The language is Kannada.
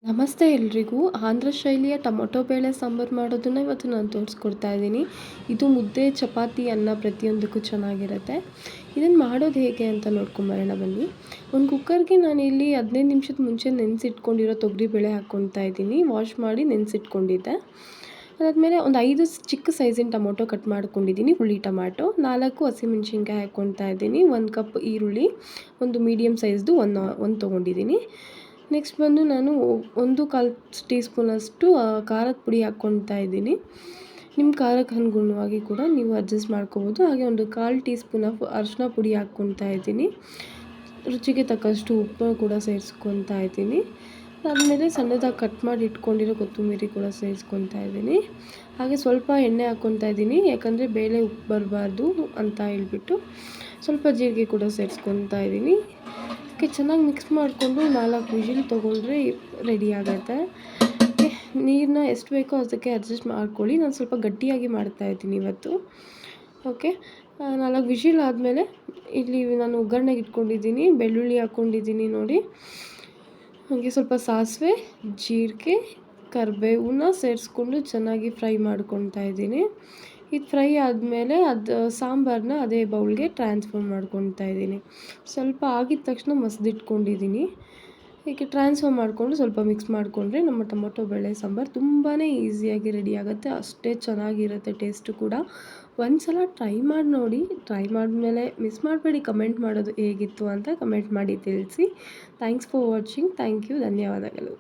ನಮಸ್ತೆ ಎಲ್ರಿಗೂ. ಆಂಧ್ರ ಶೈಲಿಯ ಟೊಮೊಟೊ ಬೇಳೆ ಸಾಂಬಾರು ಮಾಡೋದನ್ನ ಇವತ್ತು ನಾನು ತೋರಿಸ್ಕೊಡ್ತಾ ಇದ್ದೀನಿ. ಇದು ಮುದ್ದೆ, ಚಪಾತಿ, ಅನ್ನ ಪ್ರತಿಯೊಂದಕ್ಕೂ ಚೆನ್ನಾಗಿರುತ್ತೆ. ಇದನ್ನು ಮಾಡೋದು ಹೇಗೆ ಅಂತ ನೋಡ್ಕೊಂಬರೋಣ ಬನ್ನಿ. ಒಂದು ಕುಕ್ಕರ್ಗೆ ನಾನಿಲ್ಲಿ 15 ನಿಮಿಷದ ಮುಂಚೆ ನೆನೆಸಿಟ್ಕೊಂಡಿರೋ ತೊಗರಿಬೇಳೆ ಹಾಕ್ಕೊಳ್ತಾ ಇದ್ದೀನಿ. ವಾಶ್ ಮಾಡಿ ನೆನೆಸಿಟ್ಕೊಂಡಿದ್ದೆ. ಅದಾದಮೇಲೆ ಒಂದು 5 ಚಿಕ್ಕ ಸೈಜಿನ ಟೊಮೊಟೊ ಕಟ್ ಮಾಡ್ಕೊಂಡಿದ್ದೀನಿ, ಹುಳಿ ಟೊಮ್ಯಾಟೊ, 4 ಹಸಿಮೆಣ್ಸಿನ್ಕಾಯಿ ಹಾಕ್ಕೊಳ್ತಾ ಇದ್ದೀನಿ, 1 ಕಪ್ ಈರುಳ್ಳಿ, ಒಂದು ಮೀಡಿಯಮ್ ಸೈಜ್ದು ಒಂದು ತೊಗೊಂಡಿದ್ದೀನಿ. ನೆಕ್ಸ್ಟ್ ಬಂದು ನಾನು 1/4 ಟೀ ಸ್ಪೂನಷ್ಟು ಖಾರದ ಪುಡಿ ಹಾಕ್ಕೊಳ್ತಾ ಇದ್ದೀನಿ. ನಿಮ್ಮ ಖಾರಕ್ಕೆ ಅನುಗುಣವಾಗಿ ಕೂಡ ನೀವು ಅಡ್ಜಸ್ಟ್ ಮಾಡ್ಕೋಬೋದು. ಹಾಗೆ ಒಂದು 1/4 ಟೀ ಸ್ಪೂನ್ ಅರಿಶಿನ ಪುಡಿ ಹಾಕ್ಕೊಳ್ತಾ ಇದ್ದೀನಿ. ರುಚಿಗೆ ತಕ್ಕಷ್ಟು ಉಪ್ಪು ಕೂಡ ಸೇರಿಸ್ಕೊತಾ ಇದ್ದೀನಿ. ಆದಮೇಲೆ ಸಣ್ಣದಾಗಿ ಕಟ್ ಮಾಡಿ ಇಟ್ಕೊಂಡಿರೋ ಕೊತ್ತಂಬರಿ ಕೂಡ ಸೇರಿಸ್ಕೊತಾ ಇದ್ದೀನಿ. ಹಾಗೆ ಸ್ವಲ್ಪ ಎಣ್ಣೆ ಹಾಕ್ಕೊತಾ ಇದ್ದೀನಿ, ಯಾಕಂದರೆ ಬೇಳೆ ಉಪ್ಪು ಬರಬಾರ್ದು ಅಂತ ಹೇಳ್ಬಿಟ್ಟು. ಸ್ವಲ್ಪ ಜೀರಿಗೆ ಕೂಡ ಸೇರಿಸ್ಕೊತಾ ಇದ್ದೀನಿ. ಅದಕ್ಕೆ ಚೆನ್ನಾಗಿ ಮಿಕ್ಸ್ ಮಾಡಿಕೊಂಡು 4 ವಿಷಿಲ್ ತೊಗೊಂಡ್ರೆ ರೆಡಿ ಆಗುತ್ತೆ. ನೀರನ್ನ ಎಷ್ಟು ಬೇಕೋ ಅದಕ್ಕೆ ಅಡ್ಜಸ್ಟ್ ಮಾಡ್ಕೊಳ್ಳಿ. ನಾನು ಸ್ವಲ್ಪ ಗಟ್ಟಿಯಾಗಿ ಮಾಡ್ತಾಯಿದ್ದೀನಿ ಇವತ್ತು. ಓಕೆ, 4 ವಿಷಿಲ್ ಆದಮೇಲೆ ಇಲ್ಲಿ ನಾನು ಒಗ್ಗರಣೆಗೆ ಇಟ್ಕೊಂಡಿದ್ದೀನಿ. ಬೆಳ್ಳುಳ್ಳಿ ಹಾಕ್ಕೊಂಡಿದ್ದೀನಿ ನೋಡಿ. ಹಾಗೆ ಸ್ವಲ್ಪ ಸಾಸಿವೆ, ಜೀರಿಗೆ, ಕರಿಬೇವನ್ನ ಸೇರಿಸ್ಕೊಂಡು ಚೆನ್ನಾಗಿ ಫ್ರೈ ಮಾಡ್ಕೊತಾ ಇದ್ದೀನಿ. ಇದು ಫ್ರೈ ಆದಮೇಲೆ ಸಾಂಬಾರನ್ನ ಅದೇ ಬೌಲ್ಗೆ ಟ್ರಾನ್ಸ್ಫರ್ ಮಾಡ್ಕೊತಾ ಇದ್ದೀನಿ. ಸ್ವಲ್ಪ ಆಗಿದ ತಕ್ಷಣ ಮಸ್ದಿಟ್ಕೊಂಡಿದ್ದೀನಿ. ಹೀಗೆ ಟ್ರಾನ್ಸ್ಫರ್ ಮಾಡಿಕೊಂಡು ಸ್ವಲ್ಪ ಮಿಕ್ಸ್ ಮಾಡಿಕೊಂಡ್ರೆ ನಮ್ಮ ಟೊಮೊಟೊ ಬೇಳೆ ಸಾಂಬಾರು ತುಂಬಾ ಈಸಿಯಾಗಿ ರೆಡಿ ಆಗುತ್ತೆ. ಅಷ್ಟೇ ಚೆನ್ನಾಗಿರುತ್ತೆ ಟೇಸ್ಟು ಕೂಡ. ಒಂದು ಸಲ ಟ್ರೈ ಮಾಡಿ ನೋಡಿ. ಟ್ರೈ ಮಾಡಿದ್ಮೇಲೆ ಮಿಸ್ ಮಾಡಬೇಡಿ ಕಮೆಂಟ್ ಮಾಡೋದು ಹೇಗಿತ್ತು ಅಂತ ಕಮೆಂಟ್ ಮಾಡಿ ತಿಳಿಸಿ. Thanks for watching. Thank you. ಧನ್ಯವಾದಗಳು.